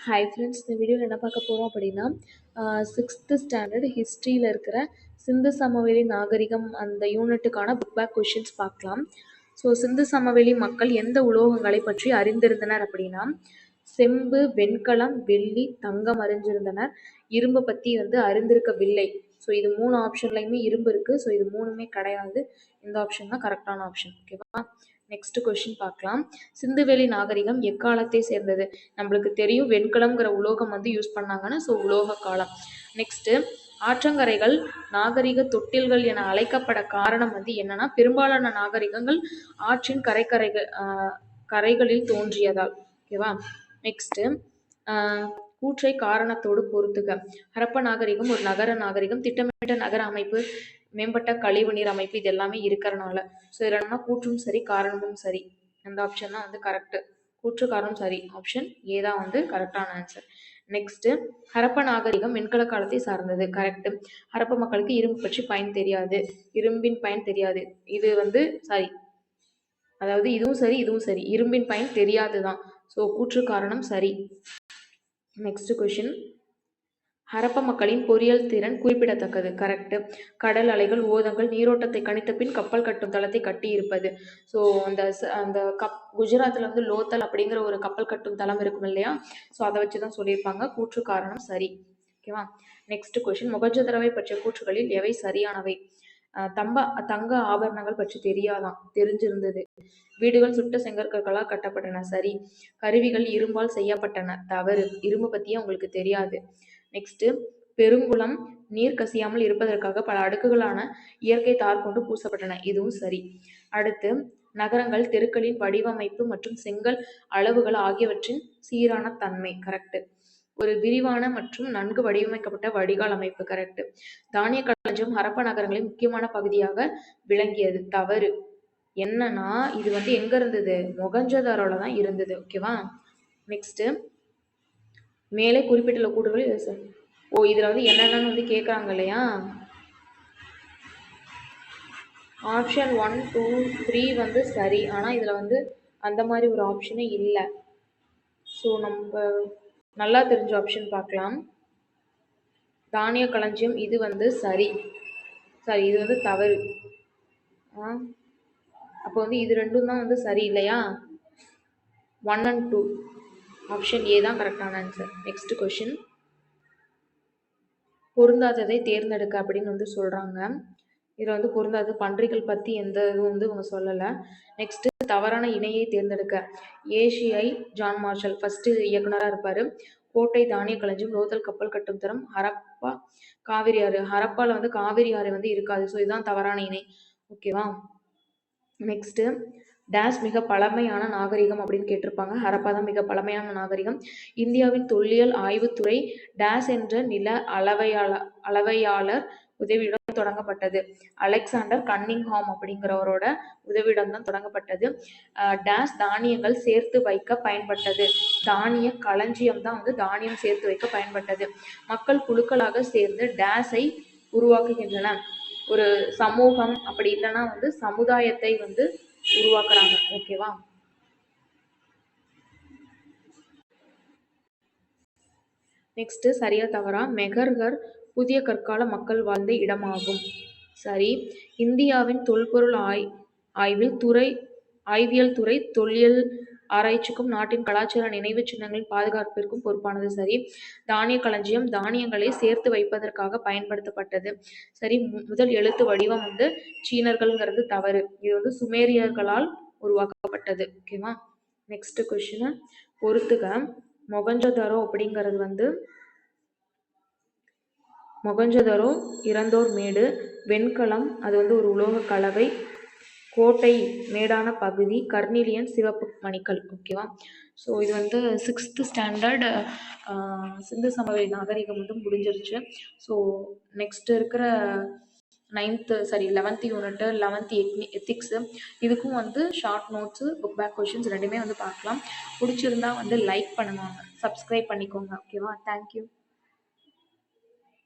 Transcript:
Hi friends, இந்த வீடியோவில் என்ன பார்க்க போகிறோம் அப்படின்னா 6th ஸ்டாண்டர்ட் ஹிஸ்ட்ரியில் இருக்கிற சிந்து சமவெளி நாகரிகம் அந்த யூனிட்டுக்கான புக் பேக் கொஷின்ஸ் பார்க்கலாம். ஸோ சிந்து சமவெளி மக்கள் எந்த உலோகங்களை பற்றி அறிந்திருந்தனர் அப்படின்னா செம்பு, வெண்கலம், வெள்ளி, தங்கம் அறிஞ்சிருந்தனர். இரும்பை பற்றி அறிந்திருக்கவில்லை. ஸோ இது 3 ஆப்ஷன்லையுமே இரும்பு இருக்குது. ஸோ இது 3மே கிடையாது. இந்த ஆப்ஷன் தான் கரெக்டான ஆப்ஷன். ஓகேவா? நெக்ஸ்ட் கொஸ்டின் பார்க்கலாம். சிந்துவெளி நாகரிகம் எக்காலத்தை சேர்ந்தது? நம்மளுக்கு தெரியும் வெண்கலம்ங்கிற உலோகம் யூஸ் பண்ணாங்கன்னு. ஸோ உலோக காலம். நெக்ஸ்ட்டு ஆற்றங்கரைகள் நாகரிக தொட்டில்கள் என அழைக்கப்பட காரணம் என்னன்னா பெரும்பாலான நாகரிகங்கள் ஆற்றின் கரைகளில் தோன்றியதால். ஓகேவா? நெக்ஸ்ட்டு கூற்றை காரணத்தோடு பொறுத்துக. ஹரப்ப நாகரிகம் ஒரு நகர நாகரிகம், திட்டமிட்ட நகர அமைப்பு, மேம்பட்ட கழிவு நீர் அமைப்பு, இது எல்லாமே இருக்கிறனால. ஸோ இல்லைன்னா கூற்றும் சரி காரணமும் சரி. அந்த ஆப்ஷன் தான் கரெக்டு. கூற்று காரணம் சரி. ஆப்ஷன் ஏ தான் கரெக்டான ஆன்சர். நெக்ஸ்ட் ஹரப்ப நாகரிகம் வெண்கல காலத்தை சார்ந்தது. கரெக்ட். ஹரப்ப மக்களுக்கு இரும்பு பற்றி பயன் தெரியாது, இரும்பின் பயன் தெரியாது. இது சரி, அதாவது இதுவும் சரி இதுவும் சரி. இரும்பின் பயன் தெரியாதுதான். ஸோ கூற்று காரணம் சரி. நெக்ஸ்ட் கொஸ்டின், ஹரப்ப மக்களின் பொறியியல் திறன் குறிப்பிடத்தக்கது. கரெக்ட். கடல் அலைகள், ஓதங்கள், நீரோட்டத்தை கணித்த பின் கப்பல் கட்டும் தளத்தை கட்டி இருப்பது. ஸோ அந்த குஜராத்தில் லோத்தல் அப்படிங்கிற ஒரு கப்பல் கட்டும் தளம் இருக்கும் இல்லையா? ஸோ அதை வச்சுதான் சொல்லியிருப்பாங்க. கூற்று காரணம் சரி. ஓகேவா? நெக்ஸ்ட் கொஸ்டின், மொகஞ்சதாரோவை பற்றிய கூற்றுகளில் எவை சரியானவை? தங்க ஆபரணங்கள் பற்றி தெரியாதான், தெரிஞ்சிருந்தது. வீடுகள் சுட்ட செங்கற்களால் கட்டப்பட்டன. சரி. கருவிகள் இரும்பால் செய்யப்பட்டன. தவறு. இரும்பு பற்றியே உங்களுக்கு தெரியாது. நெக்ஸ்ட் பெருங்குளம் நீர் கசியாமல் இருப்பதற்காக பல அடுக்குகளான இயற்கை தார் கொண்டு பூசப்பட்டன. இதுவும் சரி. அடுத்து நகரங்கள் தெருக்களின் வடிவமைப்பு மற்றும் செங்கல் அளவுகள் ஆகியவற்றின் சீரான தன்மை. கரெக்ட். ஒரு விரிவான மற்றும் நன்கு வடிவமைக்கப்பட்ட வடிகால் அமைப்பு. கரெக்ட். தானிய களஞ்சியம் ஹரப்ப நகரங்களின் முக்கியமான பகுதியாக விளங்கியது. தவறு. என்னன்னா இது எங்க இருந்தது? மொகஞ்சதாரோல தான் இருந்தது. ஓகேவா? நெக்ஸ்ட் மேலே குறிப்பிட்டுள்ள கூற்றுகள் இதுல என்னென்னு கேட்குறாங்க இல்லையா? ஆப்ஷன் 1, 2, 3 சரி. ஆனால் இதில் அந்த மாதிரி ஒரு ஆப்ஷனே இல்லை. ஸோ நம்ம நல்லா தெரிஞ்ச ஆப்ஷன் பார்க்கலாம். தானிய களஞ்சியம் இது சரி. சரி, இது தவறு. அப்போ இது ரெண்டும் தான் சரி இல்லையா? 1 and 2 ஆப்ஷன் ஏ தான் கரெக்டான ஆன்சர். நெக்ஸ்ட் கொஸ்டின், பொருந்தாததை தேர்ந்தெடுக்க அப்படின்னு சொல்றாங்க. இதில் பொருந்தாது. பன்றிகள் பற்றி எந்த இதுவும் இவங்க சொல்லலை. நெக்ஸ்ட் தவறான இணையை தேர்ந்தெடுக்க. ஏசிஐ ஜான் மார்ஷல் ஃபர்ஸ்ட் இயக்குனராக இருப்பார். கோட்டை தானிய களஞ்சியம், லோத்தல் கப்பல் கட்டும் தரம், ஹரப்பா காவிரி ஆறு. ஹரப்பால காவிரி ஆறு இருக்காது. ஸோ இதுதான் தவறான இணை. ஓகேவா? நெக்ஸ்ட் டேஷ் மிக பழமையான நாகரிகம் அப்படின்னு கேட்டிருப்பாங்க. ஹரப்பா தான் மிக பழமையான நாகரிகம். இந்தியாவின் தொல்லியல் ஆய்வுத்துறை டேஷ் என்ற நில அளவையாளர் உதவியுடன் தொடங்கப்பட்டது. அலெக்சாண்டர் கன்னிங்ஹாம் அப்படிங்கிறவரோட உதவியுடன் தான் தொடங்கப்பட்டது. டேஷ் தானியங்கள் சேர்த்து வைக்க பயன்பட்டது. தானிய களஞ்சியம் தான் தானியம் சேர்த்து வைக்க பயன்பட்டது. மக்கள் குழுக்களாக சேர்ந்து டேஷை உருவாக்குகின்றன. ஒரு சமூகம் அப்படி இல்லைன்னா சமுதாயத்தை உருவாக்குறாங்க. ஓகேவா? நெக்ஸ்ட் சரியா தவறா? மெகர்கர் புதிய கற்கால மக்கள் வாழ்ந்த இடமாகும். சரி. இந்தியாவின் தொல்பொருள் ஆய்வியல் துறை தொல்லியல் ஆராய்ச்சிக்கும் நாட்டின் கலாச்சார நினைவு சின்னங்களின் பாதுகாப்பிற்கும் பொறுப்பானது. சரி. தானிய களஞ்சியம் தானியங்களை சேர்த்து வைப்பதற்காக பயன்படுத்தப்பட்டது. சரி. முதல் எழுத்து வடிவம் சீனர்கள்ங்கிறது தவறு. இது சுமேரியர்களால் உருவாக்கப்பட்டது. ஓகேவா? நெக்ஸ்ட் கொஸ்டின் பொறுத்துக. மொகஞ்சதாரோ அப்படிங்கிறது மொகஞ்சதாரோ இறந்தோர் மேடு. வெண்கலம் அது ஒரு உலோக கலவை. கோட்டை மேடான பகுதி. கர்னிலியன் சிவப்பு மணிக்கல். ஓகேவா? ஸோ இது 6th ஸ்டாண்டர்ட் சிந்து சமவெளி நாகரிகம் முடிஞ்சிருச்சு. ஸோ நெக்ஸ்ட் இருக்கிற 11th யூனிட் 11th எத்திக்ஸ் இதுக்கும் short notes book back questions ரெண்டுமே பார்க்கலாம். பிடிச்சிருந்தா லைக் பண்ணுவாங்க, சப்ஸ்கிரைப் பண்ணிக்கோங்க. ஓகேவா? தேங்க்யூ.